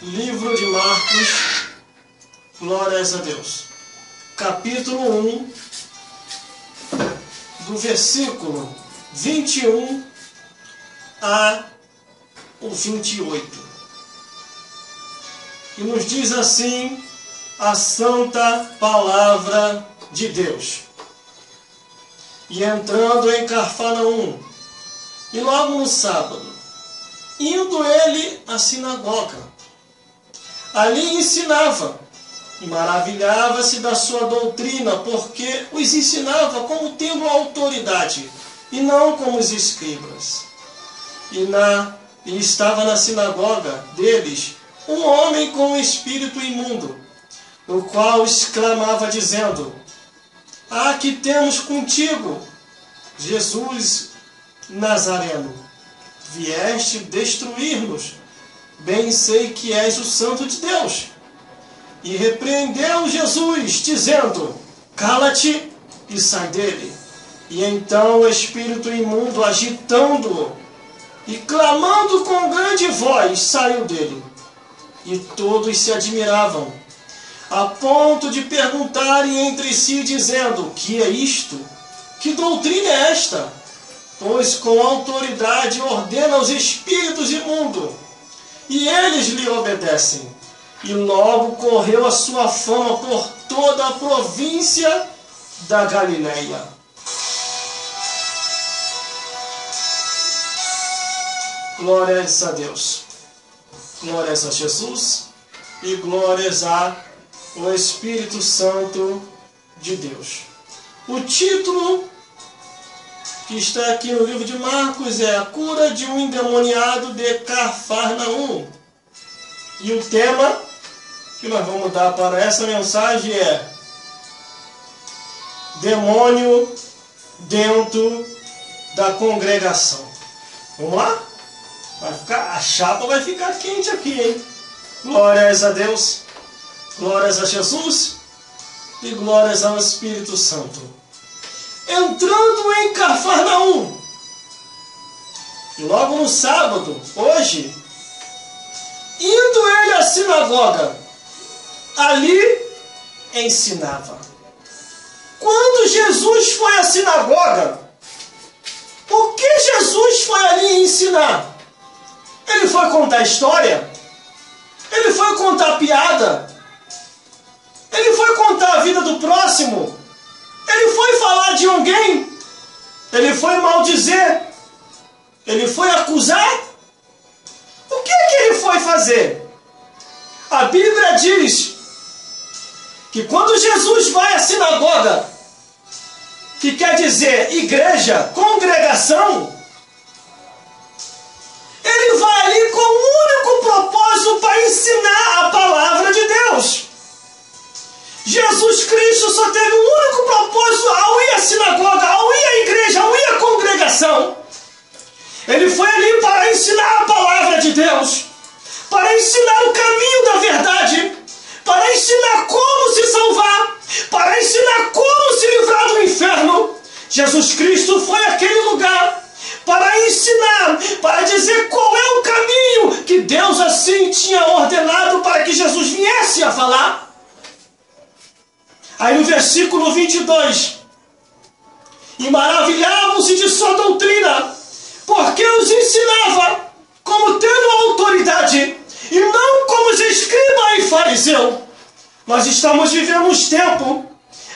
Livro de Marcos, glórias a Deus. Capítulo 1, do versículo 21 a o 28. E nos diz assim a santa palavra de Deus. E entrando em Cafarnaum, e logo no sábado, indo ele à sinagoga, ali ensinava, e maravilhava-se da sua doutrina, porque os ensinava como tendo autoridade, e não como os escribas. E estava na sinagoga deles um homem com um espírito imundo, o qual exclamava dizendo: "Ah, que temos contigo, Jesus Nazareno? Vieste destruir-nos? Bem sei que és o Santo de Deus." E repreendeu Jesus, dizendo: "Cala-te e sai dele." E então o espírito imundo, agitando-o e clamando com grande voz, saiu dele. E todos se admiravam, a ponto de perguntarem entre si, dizendo: "Que é isto? Que doutrina é esta? Pois com autoridade ordena aos espíritos imundos, e eles lhe obedecem." E logo correu a sua fama por toda a província da Galileia. Glórias a Deus. Glórias a Jesus e glórias ao Espírito Santo de Deus. O título que está aqui no livro de Marcos é A Cura de um Endemoniado de Cafarnaum. E o tema que nós vamos dar para essa mensagem é Demônio dentro da congregação. Vamos lá? A chapa vai ficar quente aqui, hein? Glórias a Deus, glórias a Jesus e glórias ao Espírito Santo. Entrando em Cafarnaum, e logo no sábado, hoje, indo ele à sinagoga, ali ensinava. Quando Jesus foi à sinagoga, o que Jesus foi ali ensinar? Ele foi contar história? Ele foi contar piada? Ele foi contar a vida do próximo? Ele foi falar de alguém? Ele foi maldizer? Ele foi acusar? O que ele foi fazer? A Bíblia diz que quando Jesus vai à sinagoga, que quer dizer igreja, congregação, ele vai ali com um único propósito para ensinar a palavra de Deus. Jesus Cristo só teve um único propósito ao ir à sinagoga, ao ir à igreja, ao ir à congregação. Ele foi ali para ensinar a palavra de Deus, para ensinar o caminho da verdade, para ensinar como se salvar, para ensinar como se livrar do inferno. Jesus Cristo foi àquele lugar para ensinar, para dizer qual é o caminho que Deus assim tinha ordenado para que Jesus viesse a falar. Aí no versículo 22, e maravilhavam-se de sua doutrina, porque os ensinava como tendo autoridade, e não como os escribas e fariseus. Nós estamos vivendo uns tempos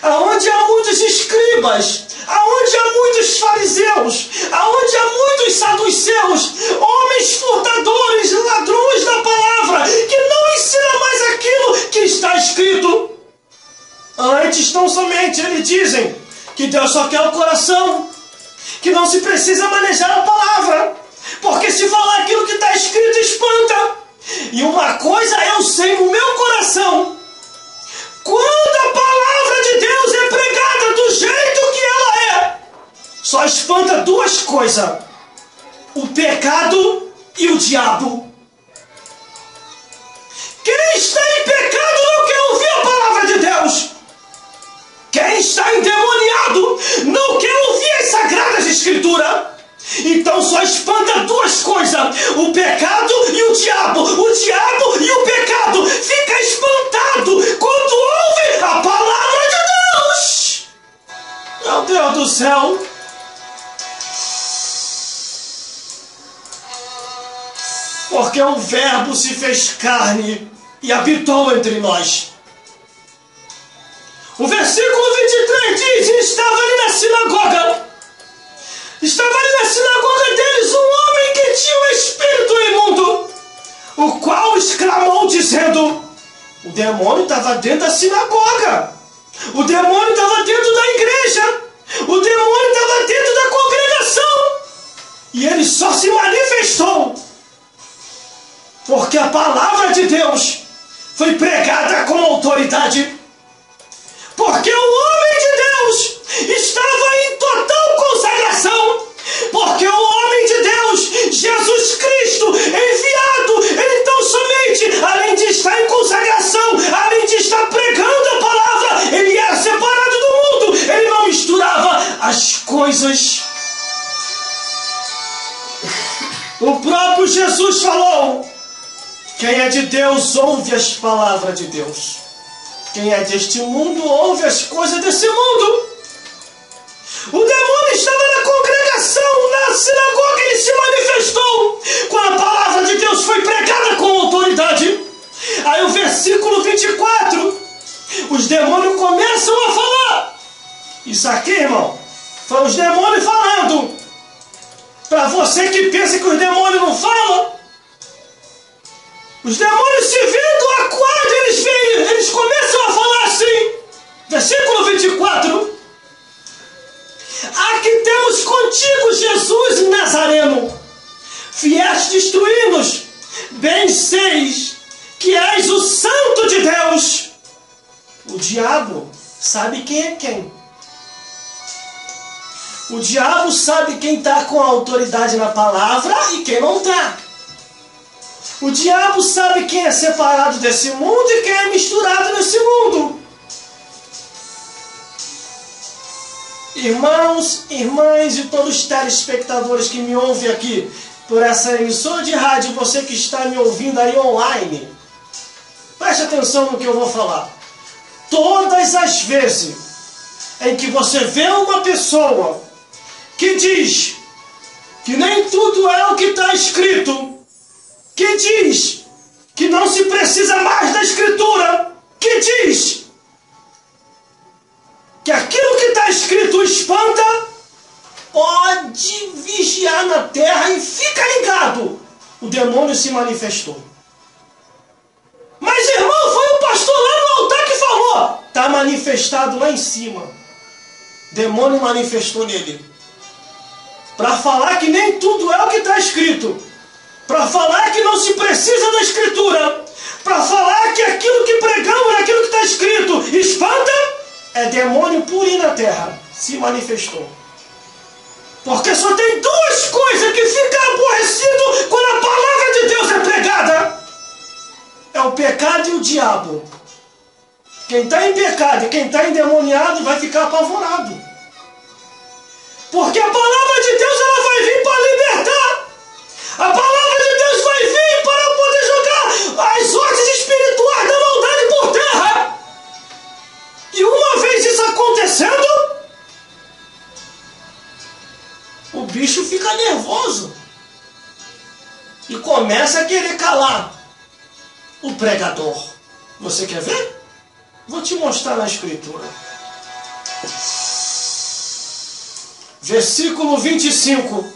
onde há muitos escribas, onde há muitos fariseus, onde há muitos saduceus, homens furtadores, ladrões da palavra, que não ensinam mais aquilo que está escrito. Antes, tão somente, eles dizem que Deus só quer o coração, que não se precisa manejar a palavra, porque se falar aquilo que está escrito espanta. E uma coisa eu sei no meu coração: quando a palavra de Deus é pregada do jeito que ela é, só espanta duas coisas: o pecado e o diabo. Quem está em pecado não quer ouvir a palavra de Deus. Quem está endemoniado não quer ouvir as sagradas escrituras. Então só espanta duas coisas: o pecado e o diabo. O diabo e o pecado. Fica espantado quando ouve a palavra de Deus. Meu Deus do céu. Porque o Verbo se fez carne e habitou entre nós. O versículo 23 diz: estava ali na sinagoga. Estava ali na sinagoga deles um homem que tinha um espírito imundo, o qual exclamou dizendo... O demônio estava dentro da sinagoga. O demônio estava dentro da igreja. O demônio estava dentro da congregação. E ele só se manifestou porque a palavra de Deus foi pregada com autoridade. Porque o homem de Deus estava em total consagração. Porque o homem de Deus, Jesus Cristo, enviado, ele tão somente, além de estar em consagração, além de estar pregando a palavra, ele era separado do mundo. Ele não misturava as coisas. O próprio Jesus falou: quem é de Deus ouve as palavras de Deus. Quem é deste mundo ouve as coisas desse mundo. O demônio estava na congregação, na sinagoga, ele se manifestou quando a palavra de Deus foi pregada com autoridade. Aí o versículo 24, os demônios começam a falar. Isso aqui, irmão, foi os demônios falando. Para você que pensa que os demônios não falam, os demônios se vendo acuados, eles começam a falar assim. Versículo 24. Aqui temos contigo, Jesus Nazareno. Vieste destruir-nos. Bem seis que és o Santo de Deus. O diabo sabe quem é quem. O diabo sabe quem está com autoridade na palavra e quem não está. O diabo sabe quem é separado desse mundo e quem é misturado nesse mundo. Irmãos, irmãs e todos os telespectadores que me ouvem aqui por essa emissora de rádio, você que está me ouvindo aí online, preste atenção no que eu vou falar. Todas as vezes em que você vê uma pessoa que diz que nem tudo é o que está escrito, que diz que não se precisa mais da Escritura, que diz que aquilo que está escrito espanta, pode vigiar na terra e fica ligado. O demônio se manifestou. Mas, irmão, foi o pastor lá no altar que falou. Está manifestado lá em cima. O demônio manifestou nele. Para falar que nem tudo é o que está escrito. Para falar que não se precisa da Escritura. Para falar que aquilo que pregamos, aquilo que está escrito, espanta. É demônio purinho na terra. Se manifestou. Porque só tem duas coisas que ficam aborrecido quando a palavra de Deus é pregada. É o pecado e o diabo. Quem está em pecado e quem está endemoniado vai ficar apavorado. Porque a palavra de Deus ela vai vir para libertar. A palavra de Deus vai vir para poder jogar as hostes espirituais da maldade por terra. E uma vez isso acontecendo, o bicho fica nervoso e começa a querer calar o pregador. Você quer ver? Vou te mostrar na Escritura. Versículo 25.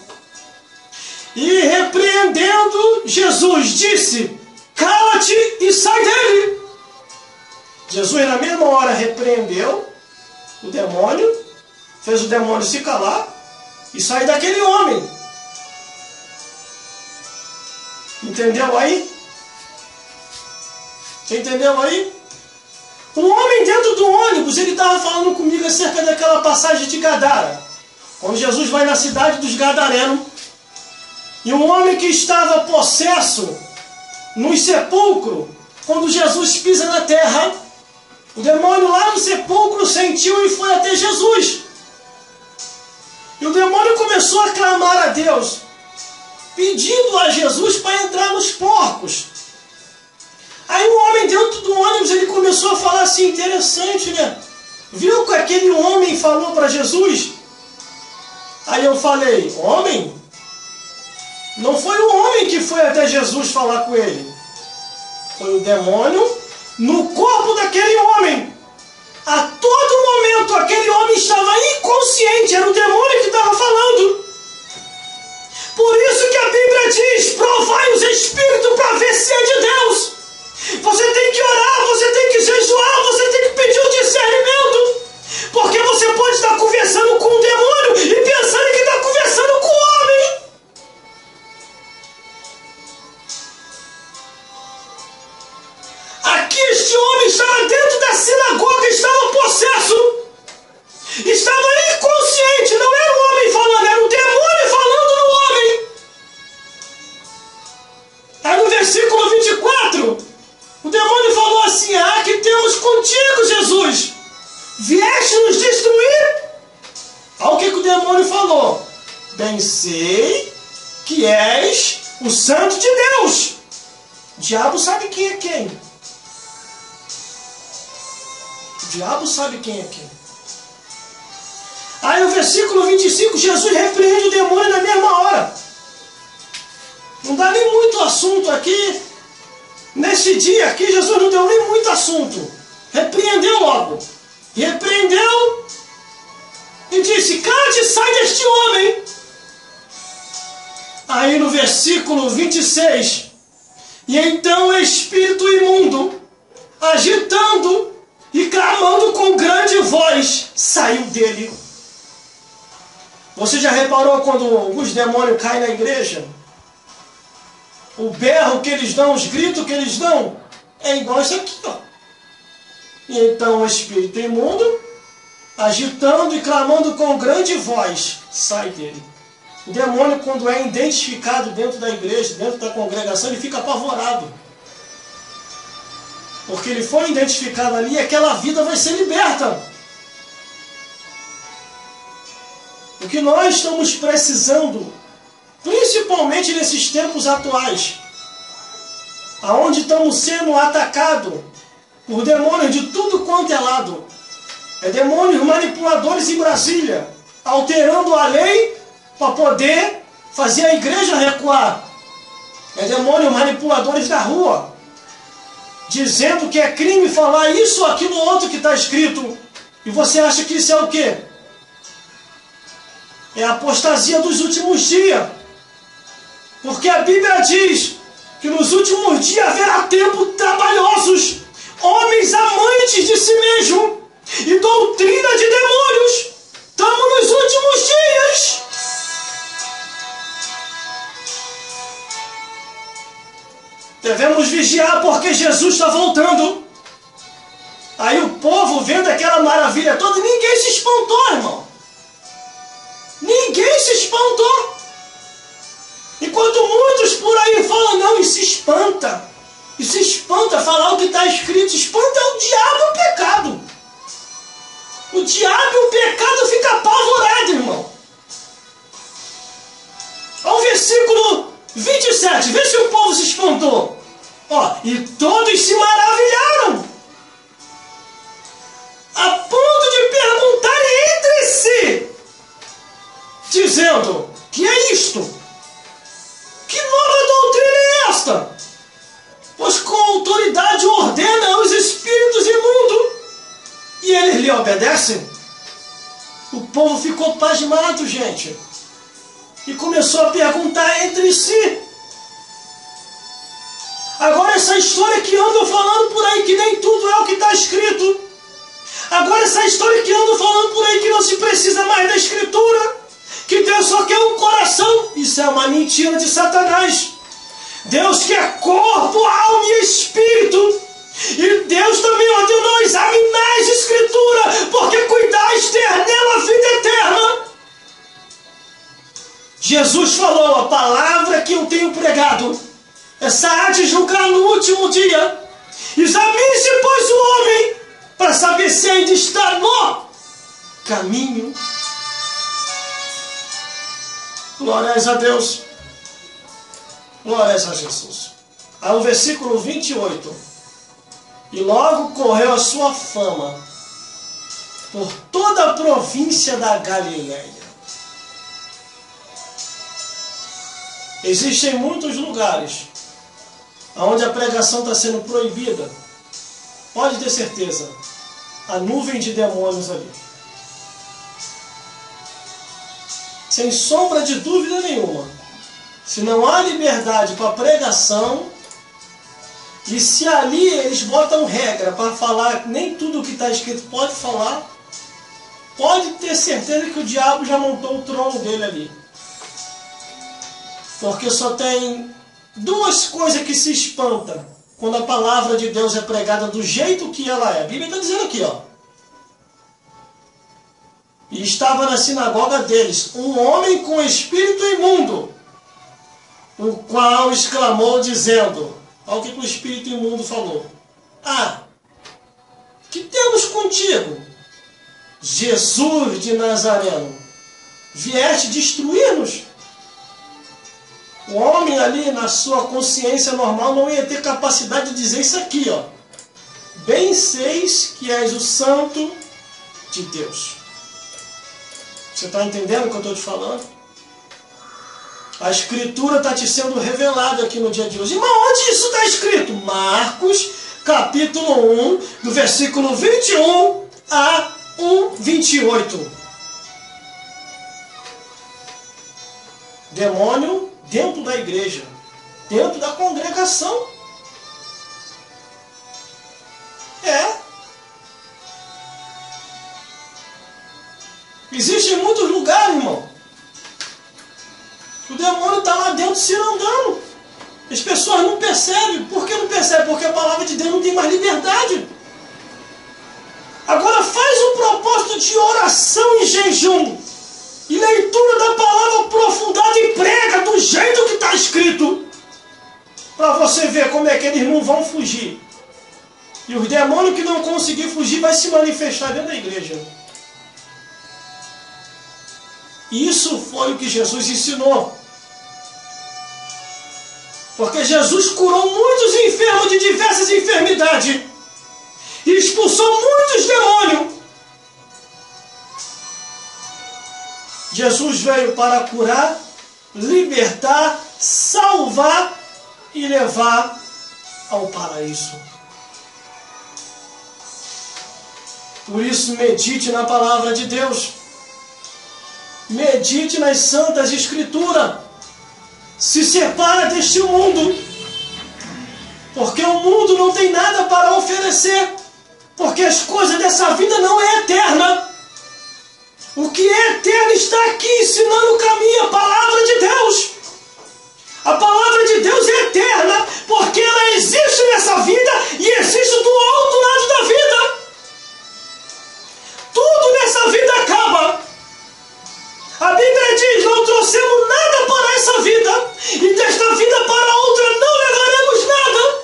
E repreendendo, Jesus disse: cala-te e sai dele. Jesus na mesma hora repreendeu o demônio, fez o demônio se calar e sair daquele homem. Entendeu aí? Você entendeu aí? Um homem dentro do ônibus, ele estava falando comigo acerca daquela passagem de Gadara. Quando Jesus vai na cidade dos Gadarenos, e um homem que estava possesso no sepulcro, quando Jesus pisa na terra, o demônio lá no sepulcro sentiu e foi até Jesus. E o demônio começou a clamar a Deus, pedindo a Jesus para entrar nos porcos. Aí um homem dentro do ônibus, ele começou a falar assim, interessante, né? Viu que aquele homem falou para Jesus? Aí eu falei, homem? Não foi o homem que foi até Jesus falar com ele. Foi o demônio no corpo daquele homem. A todo momento aquele homem estava inconsciente, era o demônio que estava falando. Por isso que a Bíblia diz, provai os espíritos para ver se é de Deus. Você tem que orar, você tem que jejuar, você tem que pedir o discernimento. Porque você pode estar conversando com o demônio e pensando que está conversando com o homem. Aqui este homem estava dentro da sinagoga, estava possesso. Estava inconsciente, não era o homem falando, era o demônio falando no homem. Aí no versículo 24, o demônio falou assim, que temos contigo, Jesus. Vieste nos destruir? Olha o que o demônio falou. Bem sei que és o Santo de Deus. O diabo sabe quem é quem. O diabo sabe quem é quem. Aí no versículo 25, Jesus repreende o demônio na mesma hora. Não dá nem muito assunto aqui. Nesse dia aqui, Jesus não deu nem muito assunto. Repreendeu logo. Repreendeu e disse, cante, sai deste homem. Aí no versículo 26, e então o espírito imundo, agitando e clamando com grande voz, saiu dele. Você já reparou quando os demônios caem na igreja? O berro que eles dão, os gritos que eles dão, é igual isso aqui, ó. E então o espírito imundo, agitando e clamando com grande voz, sai dele. O demônio, quando é identificado dentro da igreja, dentro da congregação, ele fica apavorado. Porque ele foi identificado ali e aquela vida vai ser liberta. O que nós estamos precisando, principalmente nesses tempos atuais, aonde estamos sendo atacados por demônios de tudo quanto é lado. É demônios manipuladores em Brasília, alterando a lei para poder fazer a igreja recuar. É demônios manipuladores da rua, dizendo que é crime falar isso ou aquilo outro que está escrito. E você acha que isso é o quê? É a apostasia dos últimos dias. Porque a Bíblia diz que nos últimos dias haverá tempos trabalhosos, homens amantes de si mesmo e doutrina de demônios. Estamos nos últimos dias. Devemos vigiar porque Jesus está voltando. Aí o povo vendo aquela maravilha toda, ninguém se espantou, irmão. Ninguém se espantou. Enquanto muitos por aí falam, não, isso espanta. Isso espanta, falar o que está escrito. Espanta o diabo e o pecado. O diabo e o pecado ficam apavorados, irmão. Olha o versículo 27. Vê se o povo se espantou. Ó, e todos se maravilharam, a ponto de perguntarem entre si, dizendo, que é isto? Que nova doutrina é esta? Pois com autoridade ordena os espíritos imundos, e eles lhe obedecem. O povo ficou pasmado, gente, e começou a perguntar entre si. Agora essa história que andam falando por aí que nem tudo é o que está escrito. Agora essa história que andam falando por aí que não se precisa mais da escritura, que Deus só quer um coração. Isso é uma mentira de Satanás. Deus quer corpo, alma e espírito. E Deus também ordenou examinar as escrituras, porque cuidais ter nela a vida eterna. Jesus falou, a palavra que eu tenho pregado, essa há de julgar no último dia. Examine-se, pois, o homem, para saber se ainda está no caminho. Glórias a Deus. Glórias a Jesus. Aí o versículo 28. E logo correu a sua fama por toda a província da Galileia. Existem muitos lugares onde a pregação está sendo proibida. Pode ter certeza. A nuvem de demônios ali. Sem sombra de dúvida nenhuma. Se não há liberdade para pregação, e se ali eles botam regra para falar nem tudo o que está escrito pode falar, pode ter certeza que o diabo já montou o trono dele ali. Porque só tem duas coisas que se espantam quando a palavra de Deus é pregada do jeito que ela é. A Bíblia está dizendo aqui, ó. E estava na sinagoga deles um homem com espírito imundo, o qual exclamou dizendo, olha o que o espírito imundo falou: ah, que temos contigo, Jesus de Nazareno? Vieste destruir-nos? O homem ali, na sua consciência normal, não ia ter capacidade de dizer isso aqui, ó. Bem seis que és o santo de Deus. Você está entendendo o que eu estou te falando? A Escritura está te sendo revelada aqui no dia de hoje. Mas onde isso está escrito? Marcos, capítulo 1, do versículo 21 a 28. Demônio dentro da igreja, dentro da congregação. Existem muitos lugares, irmão. O demônio está lá dentro se andando. As pessoas não percebem. Por que não percebem? Porque a palavra de Deus não tem mais liberdade. Agora faz um propósito de oração e jejum. E leitura da palavra aprofundada e prega do jeito que está escrito. Para você ver como é que eles não vão fugir. E os demônios que não conseguir fugir vai se manifestar dentro da igreja. Isso foi o que Jesus ensinou. Porque Jesus curou muitos enfermos de diversas enfermidades. E expulsou muitos demônios. Jesus veio para curar, libertar, salvar e levar ao paraíso. Por isso, medite na palavra de Deus. Medite nas santas escrituras. Se separa deste mundo. Porque o mundo não tem nada para oferecer. Porque as coisas dessa vida não é eterna. O que é eterno está aqui ensinando o caminho, a palavra de Deus. A palavra de Deus é eterna, porque ela existe nessa vida e existe do outro lado da vida. Tudo nessa vida acaba. A Bíblia diz, não trouxemos nada para essa vida, e desta vida para outra não levaremos nada.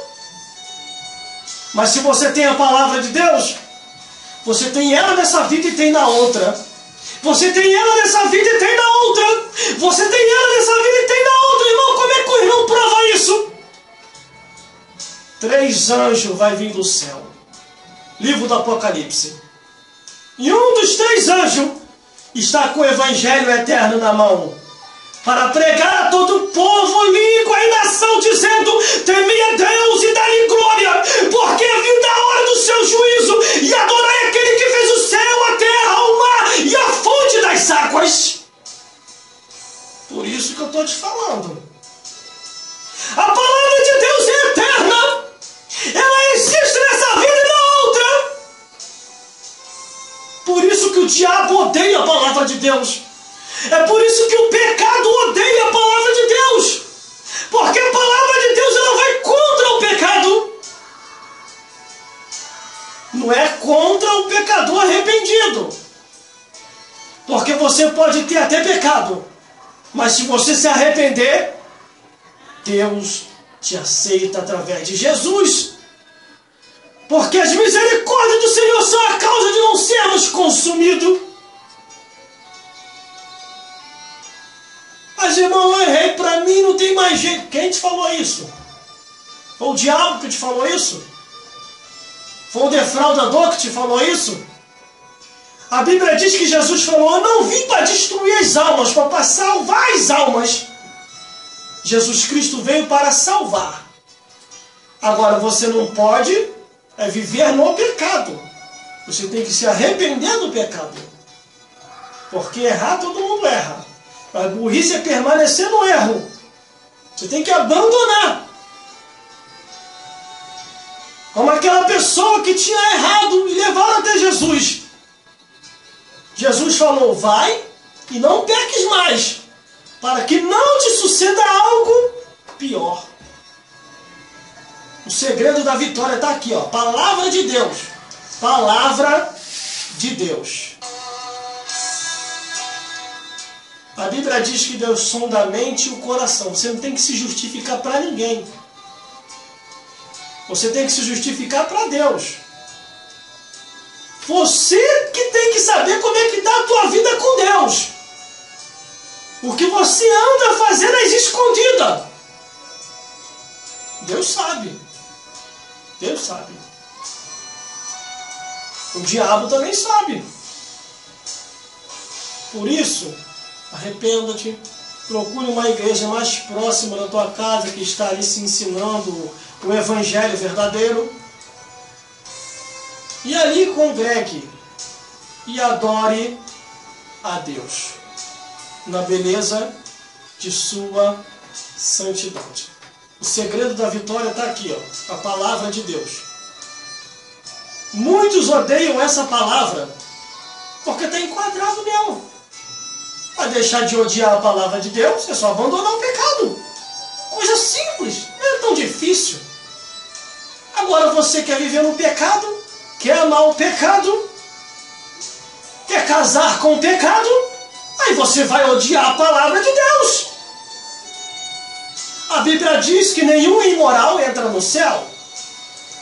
Mas se você tem a palavra de Deus, você tem ela nessa vida e tem na outra. Você tem ela nessa vida e tem na outra. Você tem ela nessa vida e tem na outra. Irmão, como é que o irmão prova isso? 3 anjos vai vir do céu. Livro do Apocalipse. E um dos 3 anjos está com o evangelho eterno na mão, para pregar a todo povo, língua e nação, dizendo: temei a Deus e dá-lhe glória, porque viu da hora do seu juízo, e adorai aquele que fez o céu, a terra, o mar e a fonte das águas. Por isso que eu estou te falando. A palavra de Deus é eterna. Ela existe nessa vida e na outra. Por isso que o diabo odeia a palavra de Deus. É por isso que o pecado odeia a palavra de Deus. Porque a palavra de Deus ela vai contra o pecado. Não é contra o pecador arrependido. Porque você pode ter até pecado, mas se você se arrepender, Deus te aceita através de Jesus. Porque as misericórdias do Senhor são a causa de não sermos consumidos. Mas, irmão, eu errei, para mim não tem mais jeito. Quem te falou isso? Foi o diabo que te falou isso? Foi o defraudador que te falou isso? A Bíblia diz que Jesus falou: eu não vim para destruir as almas, para salvar as almas. Jesus Cristo veio para salvar. Agora, você não pode viver no pecado. Você tem que se arrepender do pecado. Porque errar, todo mundo erra. A burrice é permanecer no erro. Você tem que abandonar. Como aquela pessoa que tinha errado e levaram até Jesus. Jesus falou: vai e não peques mais, para que não te suceda algo pior. O segredo da vitória está aqui, ó. Palavra de Deus. Palavra de Deus. A Bíblia diz que Deus sonda a mente e o coração. Você não tem que se justificar para ninguém. Você tem que se justificar para Deus. Você que tem que saber como é que está a tua vida com Deus. O que você anda fazendo às escondidas. Deus sabe. Deus sabe. O diabo também sabe. Por isso, arrependa-te. Procure uma igreja mais próxima da tua casa que está ali se ensinando o Evangelho verdadeiro. E ali congregue e adore a Deus na beleza de sua santidade. O segredo da vitória está aqui, ó, a palavra de Deus. Muitos odeiam essa palavra porque está enquadrado nela. Para deixar de odiar a palavra de Deus, é só abandonar o pecado. Coisa simples, não é tão difícil. Agora você quer viver no pecado, quer amar o pecado, quer casar com o pecado, aí você vai odiar a palavra de Deus. A Bíblia diz que nenhum imoral entra no céu.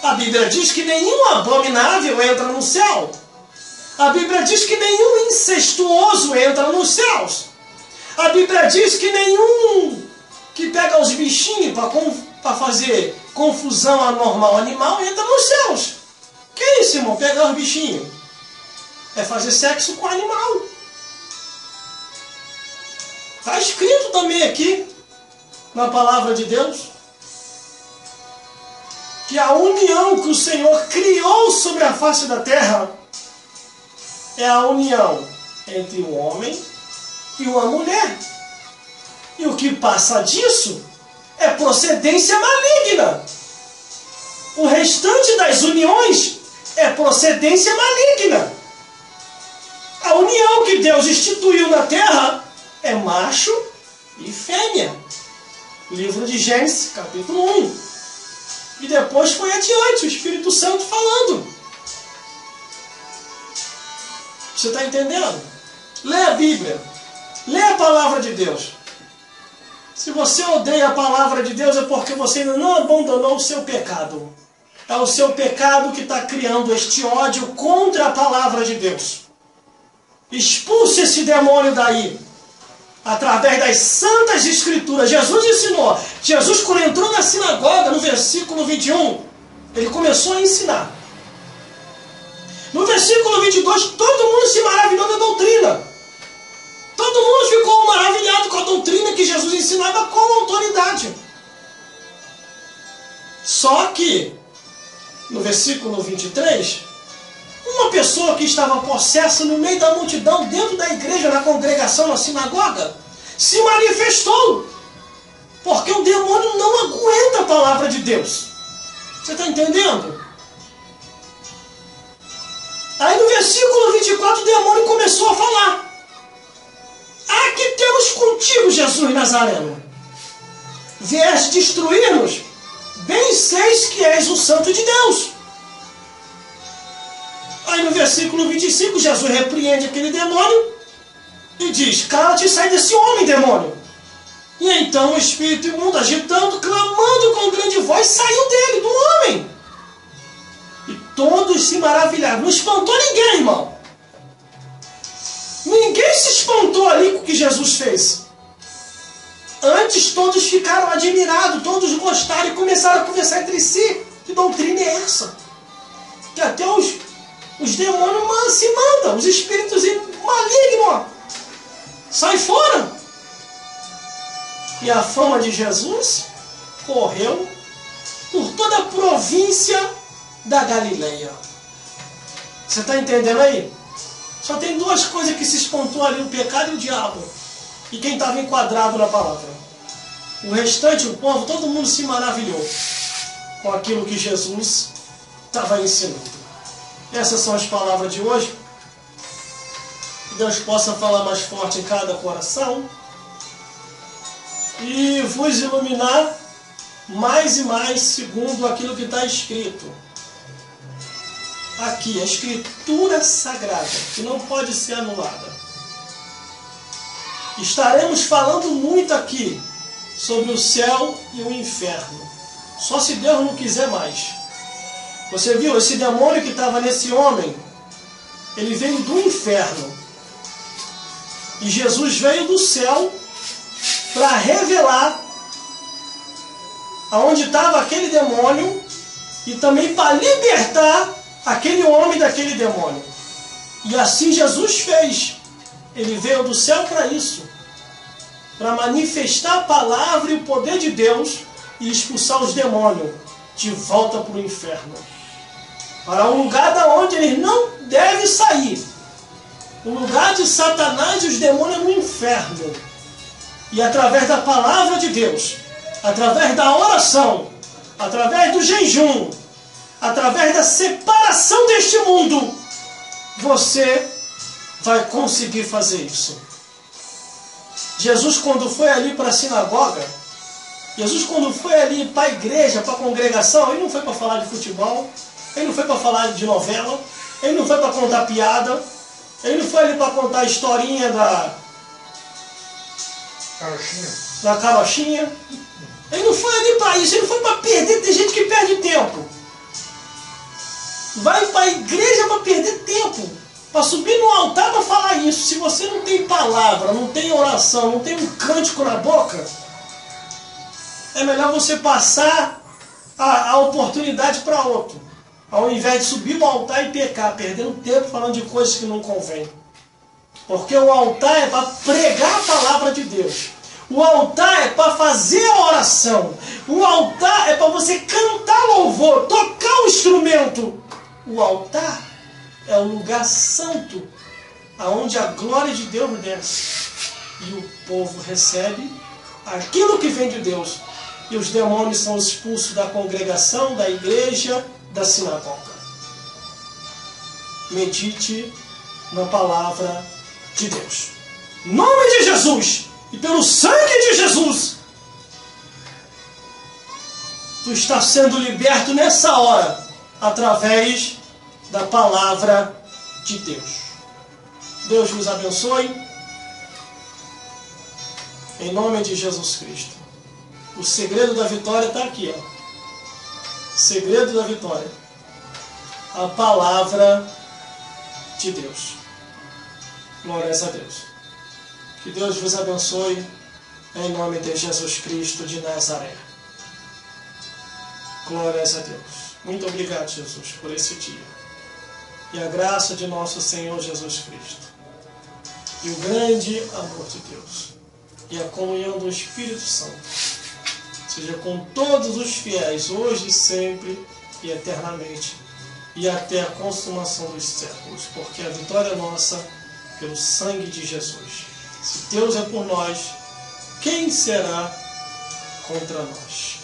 A Bíblia diz que nenhum abominável entra no céu. A Bíblia diz que nenhum incestuoso entra nos céus. A Bíblia diz que nenhum que pega os bichinhos para fazer confusão anormal animal entra nos céus. Que isso, irmão? Pegar os bichinhos? É fazer sexo com animal. Está escrito também aqui na palavra de Deus que a união que o Senhor criou sobre a face da terra é a união entre um homem e uma mulher. E o que passa disso é procedência maligna. O restante das uniões é procedência maligna. A união que Deus instituiu na terra é macho e fêmea. Livro de Gênesis, capítulo 1. E depois foi adiante, o Espírito Santo falando. Você está entendendo? Lê a Bíblia. Lê a palavra de Deus. Se você odeia a palavra de Deus é porque você ainda não abandonou o seu pecado. É o seu pecado que está criando este ódio contra a palavra de Deus. Expulse esse demônio daí. Através das santas escrituras. Jesus ensinou. Jesus, quando entrou na sinagoga, no versículo 21, ele começou a ensinar. No versículo 22, todo mundo se maravilhou da doutrina. Todo mundo ficou maravilhado com a doutrina que Jesus ensinava com autoridade. Só que, no versículo 23, uma pessoa que estava possessa no meio da multidão, dentro da igreja, na congregação, na sinagoga, se manifestou. Porque o demônio não aguenta a palavra de Deus. Você está entendendo? Aí no versículo 24 o demônio começou a falar. Aqui temos contigo, Jesus Nazareno. Vieste destruir-nos? Bem seis que és o Santo de Deus. Aí no versículo 25 Jesus repreende aquele demônio e diz: cala-te e sai desse homem, demônio. E então o espírito imundo, agitando, clamando com grande voz, saiu dele, do homem. E todos se maravilharam. Não espantou ninguém, irmão. Ninguém se espantou ali com o que Jesus fez. Antes todos ficaram admirados, todos gostaram e começaram a conversar entre si. Que doutrina é essa? Que até os demônios se mandam, os espíritos malignos. Sai fora! E a fama de Jesus correu por toda a província da Galileia. Você está entendendo aí? Só tem duas coisas que se espontuam ali, o pecado e o diabo. E quem estava enquadrado na palavra. O restante, o povo, todo mundo se maravilhou com aquilo que Jesus estava ensinando. Essas são as palavras de hoje. Que Deus possa falar mais forte em cada coração e vos iluminar mais e mais segundo aquilo que está escrito. Aqui, a Escritura Sagrada, que não pode ser anulada. Estaremos falando muito aqui sobre o céu e o inferno. Só se Deus não quiser mais. Você viu, esse demônio que estava nesse homem, ele veio do inferno. E Jesus veio do céu para revelar aonde estava aquele demônio e também para libertar aquele homem daquele demônio. E assim Jesus fez. Ele veio do céu para isso. Para manifestar a palavra e o poder de Deus e expulsar os demônios de volta para o inferno. Para um lugar da onde eles não devem sair. O lugar de Satanás e os demônios é no inferno. E através da palavra de Deus, através da oração, através do jejum, através da separação deste mundo, você vai conseguir fazer isso. Jesus, quando foi ali para a sinagoga, Jesus, quando foi ali para a igreja, para a congregação, ele não foi para falar de futebol, ele não foi para falar de novela, ele não foi para contar piada, ele não foi ali para contar a historinha da carochinha. Ele não foi ali para isso, ele não foi para perder. Tem gente que perde tempo. Vai para a igreja para perder tempo, para subir no altar para falar isso. Se você não tem palavra, não tem oração, não tem um cântico na boca, é melhor você passar a oportunidade para outro, ao invés de subir no altar e pecar, perdendo tempo falando de coisas que não convêm. Porque o altar é para pregar a palavra de Deus. O altar é para fazer a oração. O altar é para você cantar louvor, tocar o instrumento. O altar é o lugar santo, aonde a glória de Deus desce. E o povo recebe aquilo que vem de Deus. E os demônios são expulsos da congregação, da igreja, da sinagoga. Medite na palavra de Deus. Em nome de Jesus e pelo sangue de Jesus, tu estás sendo liberto nessa hora, através da palavra de Deus. Deus vos abençoe. Em nome de Jesus Cristo. O segredo da vitória está aqui, ó. Segredo da vitória. A palavra de Deus. Glórias a Deus. Que Deus vos abençoe. Em nome de Jesus Cristo de Nazaré. Glórias a Deus. Muito obrigado, Jesus, por esse dia. E a graça de nosso Senhor Jesus Cristo. E o grande amor de Deus. E a comunhão do Espírito Santo seja com todos os fiéis, hoje, sempre e eternamente, e até a consumação dos séculos, porque a vitória é nossa pelo sangue de Jesus. Se Deus é por nós, quem será contra nós?